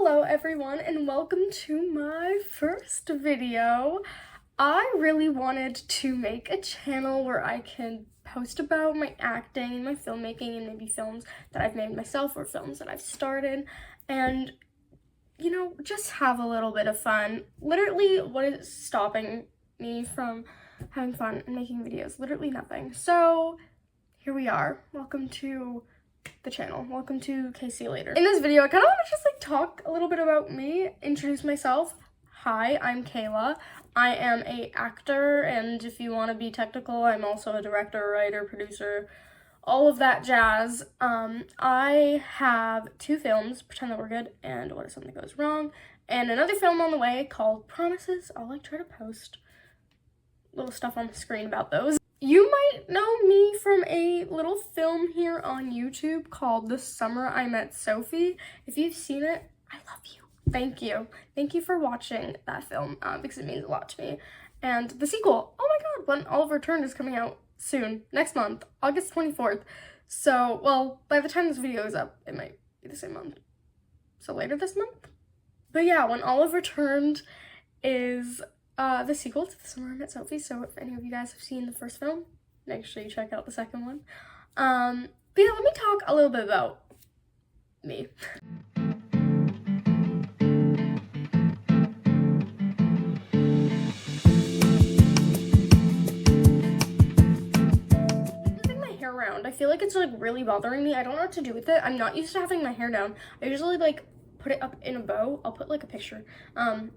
Hello everyone and welcome to my first video. I really wanted to make a channel where I can post about my acting and my filmmaking and maybe films that I've made myself or films that I've starred in and, you know, just have a little bit of fun. Literally, what is stopping me from having fun and making videos? Literally nothing. So here we are. Welcome to the channel. Welcome to KC Later. In this video, I kind of want to just talk a little bit about me, introduce myself. Hi, I'm Kayla. I am an actor, and if you want to be technical, I'm also a director, writer, producer, all of that jazz. I have 2 films, Pretend That We're Good and What If Something Goes Wrong, and another film on the way called Promises. I'll try to post little stuff on the screen about those. You might know me from a little film here on YouTube called The Summer I Met Sophie. If you've seen it, I love you. Thank you. Thank you for watching that film because it means a lot to me. And the sequel, oh my god, When Oliver Turned is coming out soon, next month, August 24th. So, well, by the time this video is up, it might be the same month. So later this month? But yeah, When Oliver Turned is the sequel to The Summer I Met Sophie, so if any of you guys have seen the first film, make sure you check out the second one. But yeah, let me talk a little bit about me. Moving my hair around, I feel like it's really bothering me. I don't know what to do with it. I'm not used to having my hair down. I usually put it up in a bow. I'll put a picture.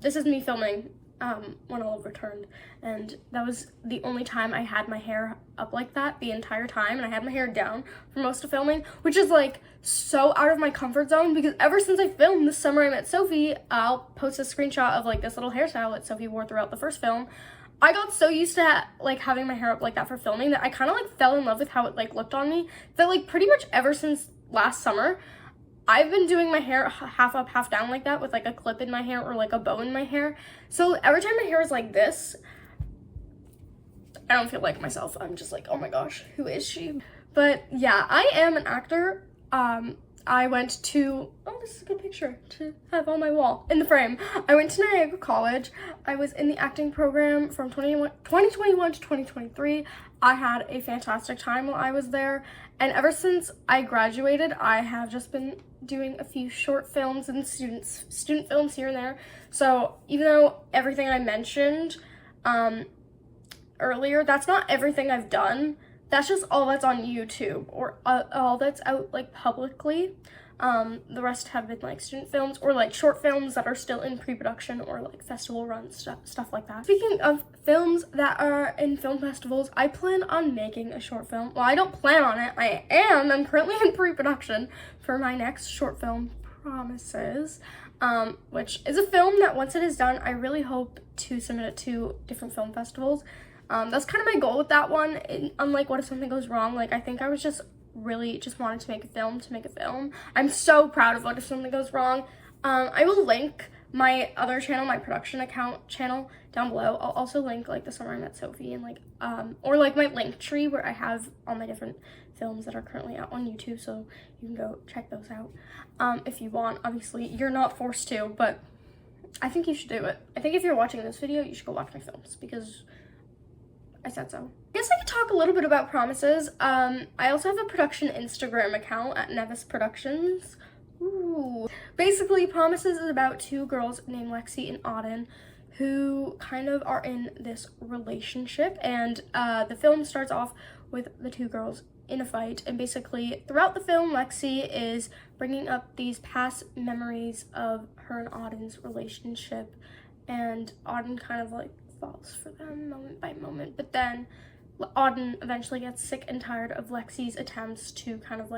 This is me filming When Oliver Turned, and that was the only time I had my hair up like that the entire time, and I had my hair down for most of filming, which is so out of my comfort zone because ever since I filmed The Summer I Met Sophie, I'll post a screenshot of this little hairstyle that Sophie wore throughout the first film. I got so used to having my hair up like that for filming that I kind of fell in love with how it looked on me, that pretty much ever since last summer I've been doing my hair half up, half down like that with a clip in my hair or a bow in my hair. So every time my hair is like this, I don't feel like myself. I'm just oh my gosh, who is she? But yeah, I am an actor. I went to, oh, this is a good picture to have on my wall in the frame. I went to Niagara College. I was in the acting program from 2021 to 2023. I had a fantastic time while I was there. And ever since I graduated, I have just been doing a few short films and student films here and there. So even though everything I mentioned earlier, that's not everything I've done. That's just all that's on YouTube or all that's out publicly. The rest have been student films or short films that are still in pre-production or festival runs, stuff like that. Speaking of films that are in film festivals, I plan on making a short film. Well, I don't plan on it. I'm currently in pre-production for my next short film, Promises, which is a film that once it is done, I really hope to submit it to different film festivals. That's kind of my goal with that one. Unlike What If Something Goes Wrong, I think I was just wanted to make a film. I'm so proud of What If Something Goes Wrong. I will link my other channel, my production account channel down below. I'll also link The Summer I Met Sophie and or my link tree where I have all my different films that are currently out on YouTube, so you can go check those out if you want. Obviously, you're not forced to, but I think you should do it. I think if you're watching this video, you should go watch my films because I said so. I guess I could talk a little bit about Promises. I also have a production Instagram account at Nevis Productions. Ooh. Basically, Promises is about 2 girls named Lexi and Auden who kind of are in this relationship, and the film starts off with the 2 girls in a fight, and basically throughout the film, Lexi is bringing up these past memories of her and Auden's relationship, and Auden kind of falls for them moment by moment, but then Auden eventually gets sick and tired of Lexi's attempts to kind of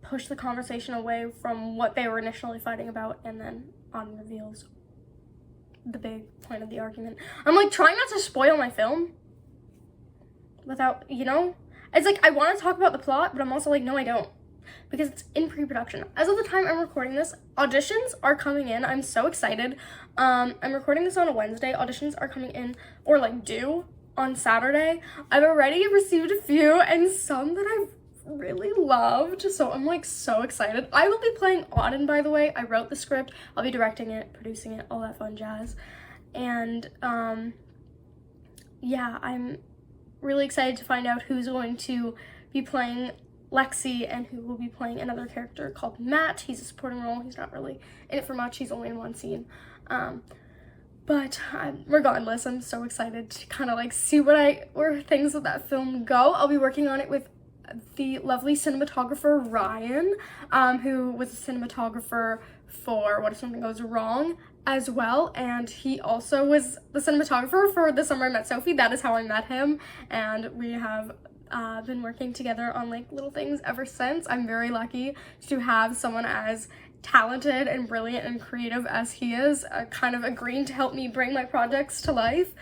push the conversation away from what they were initially fighting about, and then Auden reveals the big point of the argument. I'm trying not to spoil my film without, it's I want to talk about the plot, but I'm also no, I don't, because it's in pre-production. As of the time I'm recording this, auditions are coming in. I'm so excited. I'm recording this on a Wednesday. Auditions are coming in, or due on Saturday. I've already received a few, and some that I've really loved, so I'm like so excited. I will be playing Auden, by the way. I wrote the script, I'll be directing it, producing it, all that fun jazz. And yeah, I'm really excited to find out who's going to be playing Lexi and who will be playing another character called Matt. He's a supporting role. He's not really in it for much. He's only in one scene. But regardless, I'm so excited to kind of like see where things with that film go. I'll be working on it with the lovely cinematographer Ryan, who was a cinematographer for What If Something Goes Wrong as well, and he also was the cinematographer for The Summer I Met Sophie. That is how I met him, and we have been working together on like little things ever since. I'm very lucky to have someone as talented and brilliant and creative as he is, kind of agreeing to help me bring my projects to life.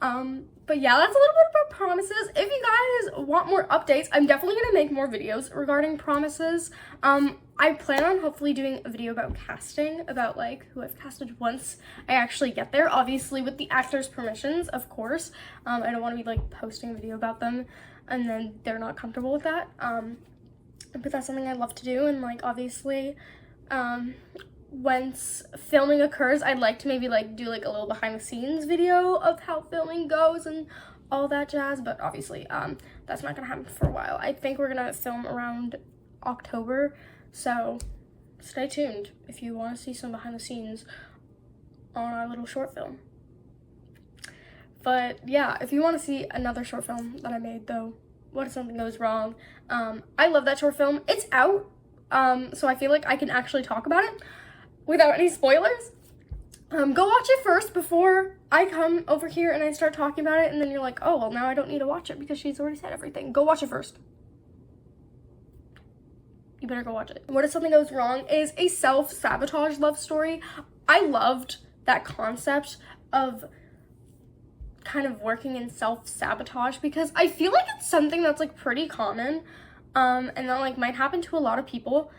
But yeah, that's a little bit about Promises. If you guys want more updates, I'm definitely gonna make more videos regarding Promises. I plan on hopefully doing a video about casting, about like who I've casted once I actually get there, obviously with the actors' permissions, of course. I don't want to be like posting a video about them and then they're not comfortable with that. But that's something I love to do, and like obviously once filming occurs, I'd like to maybe like do like a little behind the scenes video of how filming goes and all that jazz, but obviously that's not gonna happen for a while. I think we're gonna film around October, so stay tuned if you want to see some behind the scenes on our little short film. But yeah, if you want to see another short film that I made though, What If Something Goes Wrong, I love that short film. It's out, so I feel like I can actually talk about it without any spoilers. Go watch it first before I come over here and I start talking about it, and then you're like, oh, well, now I don't need to watch it because she's already said everything. Go watch it first. You better go watch it. What If Something Goes Wrong is a self-sabotage love story. I loved that concept of kind of working in self-sabotage because I feel like it's something that's like pretty common, and that like might happen to a lot of people.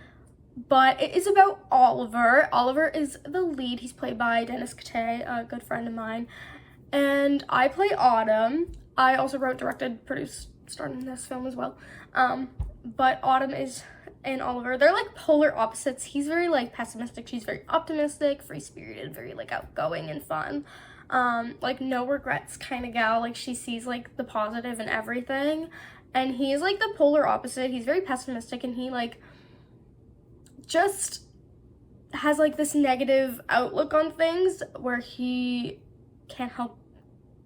But it is about Oliver. Oliver is the lead. He's played by Dennis Katay, a good friend of mine. And I play Autumn. I also wrote, directed, produced, starred in this film as well. But Autumn and Oliver, they're like polar opposites. He's very like pessimistic. She's very optimistic, free-spirited, very like outgoing and fun. Like no regrets kind of gal. Like she sees like the positive in everything. And he's like the polar opposite. He's very pessimistic, and he like just has like this negative outlook on things where he can't help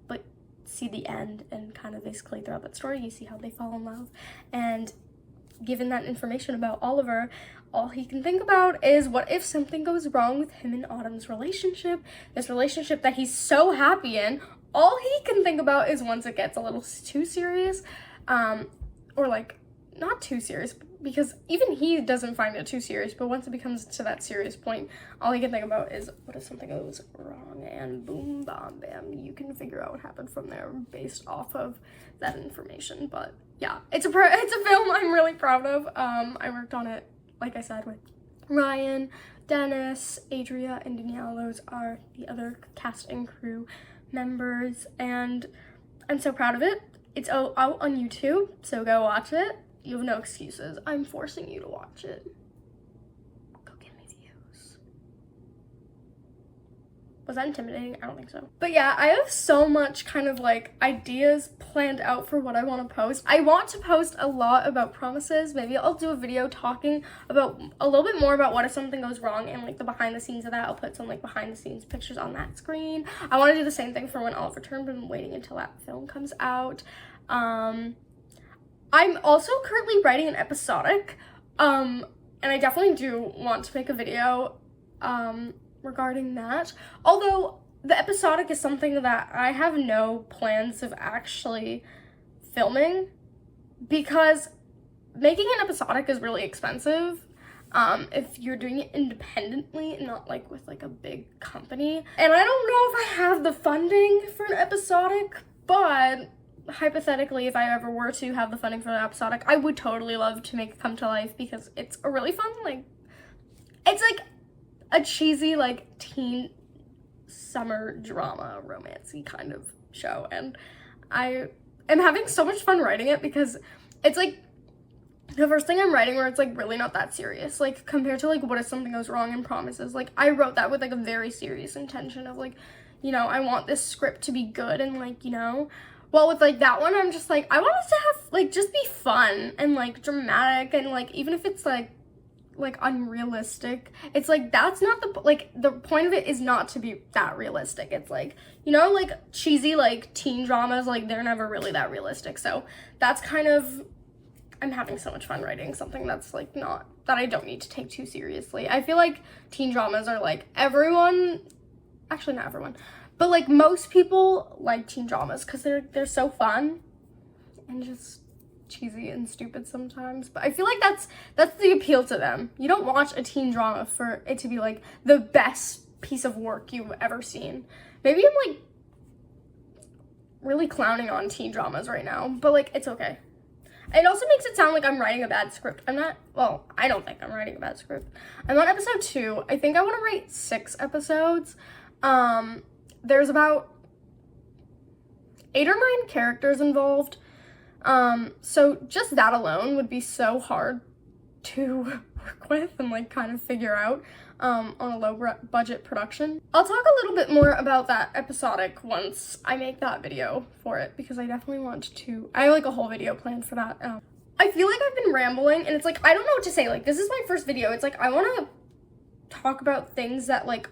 but see the end. And kind of basically throughout that story you see how they fall in love, and given that information about Oliver, all he can think about is what if something goes wrong with him and Autumn's relationship, this relationship that he's so happy in. All he can think about is once it gets a little too serious, or like not too serious, because even he doesn't find it too serious, but once it becomes to that serious point, all he can think about is what if something goes wrong, and boom, bam, bam, you can figure out what happened from there based off of that information. But yeah, it's a film I'm really proud of. I worked on it, like I said, with Ryan, Dennis, Adria, and Danielle. Those are the other cast and crew members, and I'm so proud of it. It's out on YouTube, so go watch it. You have no excuses. I'm forcing you to watch it. Go give me views. Was that intimidating? I don't think so. But yeah, I have so much kind of like ideas planned out for what I want to post. I want to post a lot about Promises. Maybe I'll do a video talking about a little bit more about what if something goes wrong and like the behind the scenes of that. I'll put some like behind the scenes pictures on that screen. I want to do the same thing for When Oliver Turned, but I'm waiting until that film comes out. I'm also currently writing an episodic, and I definitely do want to make a video regarding that. Although the episodic is something that I have no plans of actually filming, because making an episodic is really expensive if you're doing it independently and not like with like a big company. And I don't know if I have the funding for an episodic, but hypothetically, if I ever were to have the funding for the episodic, I would totally love to make it come to life, because it's a really fun, like, it's like a cheesy, like, teen summer drama, romancy kind of show, and I am having so much fun writing it, because it's like, the first thing I'm writing where it's like really not that serious, like compared to like what if something goes wrong in promises. Like I wrote that with like a very serious intention of like, you know, I want this script to be good and like, you know, well with like that one I'm just like I want it to have like just be fun and like dramatic, and like even if it's like unrealistic, it's like that's not the like the point of it is not to be that realistic. It's like, you know, like cheesy like teen dramas, like they're never really that realistic. So that's kind of, I'm having so much fun writing something that's like not, that I don't need to take too seriously. I feel like teen dramas are like everyone, actually not everyone, but like most people like teen dramas because they're so fun and just cheesy and stupid sometimes. But I feel like that's the appeal to them. You don't watch a teen drama for it to be like the best piece of work you've ever seen. Maybe I'm like really clowning on teen dramas right now, but like it's okay. It also makes it sound like I'm writing a bad script. I'm not, well, I don't think I'm writing a bad script. I'm on episode 2. I think I want to write 6 episodes. There's about 8 or 9 characters involved. So just that alone would be so hard to work with and like kind of figure out on a low budget production. I'll talk a little bit more about that episodic once I make that video for it, because I definitely want to, I have like a whole video planned for that. I feel like I've been rambling and it's like, I don't know what to say. Like this is my first video. It's like, I want to talk about things that like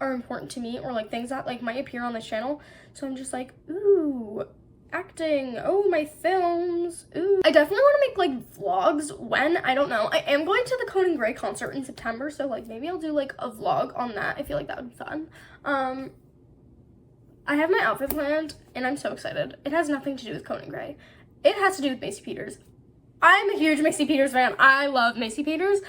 are important to me or like things that like might appear on this channel. So I'm just like, ooh, acting, oh my films, ooh. I definitely want to make like vlogs when, I don't know. I am going to the Conan Gray concert in September, so like maybe I'll do like a vlog on that. I feel like that would be fun. I have my outfit planned and I'm so excited. It has nothing to do with Conan Gray. It has to do with Macy Peters. I'm a huge Macy Peters fan. I love Macy Peters.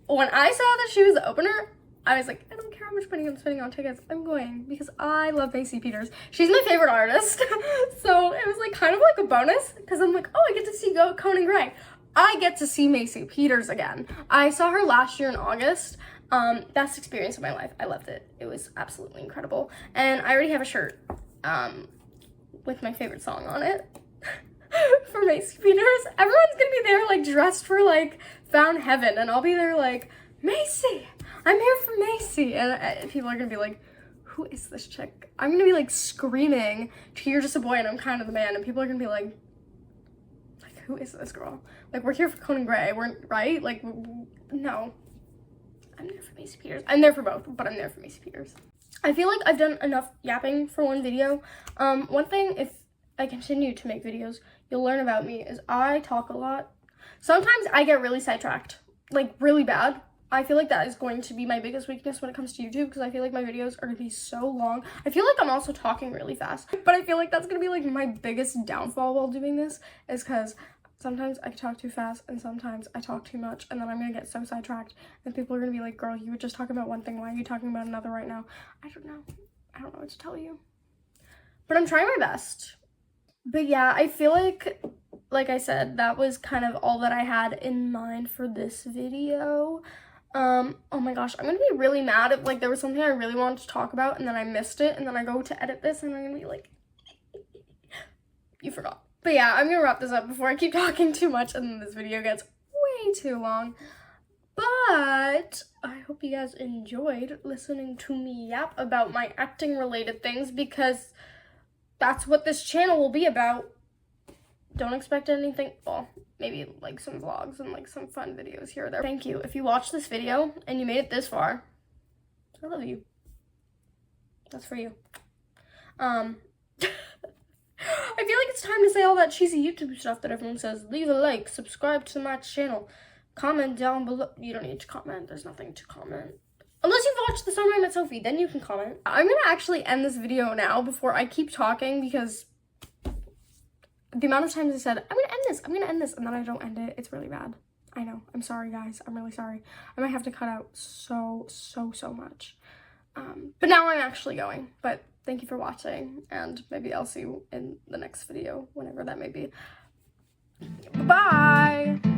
When I saw that she was the opener, I was like, I don't care how much money I'm spending on tickets, I'm going, because I love Macy Peters. She's my favorite artist. So it was like kind of like a bonus, because I'm like, oh, I get to see Conan Gray. I get to see Macy Peters again. I saw her last year in August. Best experience of my life. I loved it. It was absolutely incredible. And I already have a shirt with my favorite song on it for Macy Peters. Everyone's gonna be there like dressed for like Found Heaven, and I'll be there like, Macy, I'm here for Macy, and people are gonna be like, who is this chick? I'm gonna be like screaming to You're Just a Boy and I'm Kind of the Man, and people are gonna be like, who is this girl? Like, we're here for Conan Gray, we're, right? Like, no. I'm there for Macy Peters. I'm there for both, but I'm there for Macy Peters. I feel like I've done enough yapping for one video. One thing, if I continue to make videos, you'll learn about me is I talk a lot. Sometimes I get really sidetracked, like really bad. I feel like that is going to be my biggest weakness when it comes to YouTube, because I feel like my videos are going to be so long. I feel like I'm also talking really fast, but I feel like that's going to be like my biggest downfall while doing this, is because sometimes I talk too fast and sometimes I talk too much, and then I'm going to get so sidetracked and people are going to be like, girl, you were just talking about one thing. Why are you talking about another right now? I don't know. I don't know what to tell you, but I'm trying my best. But yeah, I feel like I said, that was kind of all that I had in mind for this video. Oh my gosh, I'm gonna be really mad if like there was something I really wanted to talk about and then I missed it, and then I go to edit this and I'm gonna be like, you forgot. But yeah, I'm gonna wrap this up before I keep talking too much and then this video gets way too long. But I hope you guys enjoyed listening to me yap about my acting related things, because that's what this channel will be about. Don't expect anything, well, maybe like some vlogs and like some fun videos here or there. Thank you. If you watched this video and you made it this far, I love you. That's for you. I feel like it's time to say all that cheesy YouTube stuff that everyone says. Leave a like, subscribe to my channel, comment down below. You don't need to comment. There's nothing to comment. Unless you've watched The Summary Met Sophie, then you can comment. I'm gonna actually end this video now before I keep talking, because the amount of times I said, I'm gonna end this, and then I don't end it, it's really bad. I know, I'm sorry guys, I'm really sorry. I might have to cut out so much. But now I'm actually going. But thank you for watching, and maybe I'll see you in the next video, whenever that may be. Bye!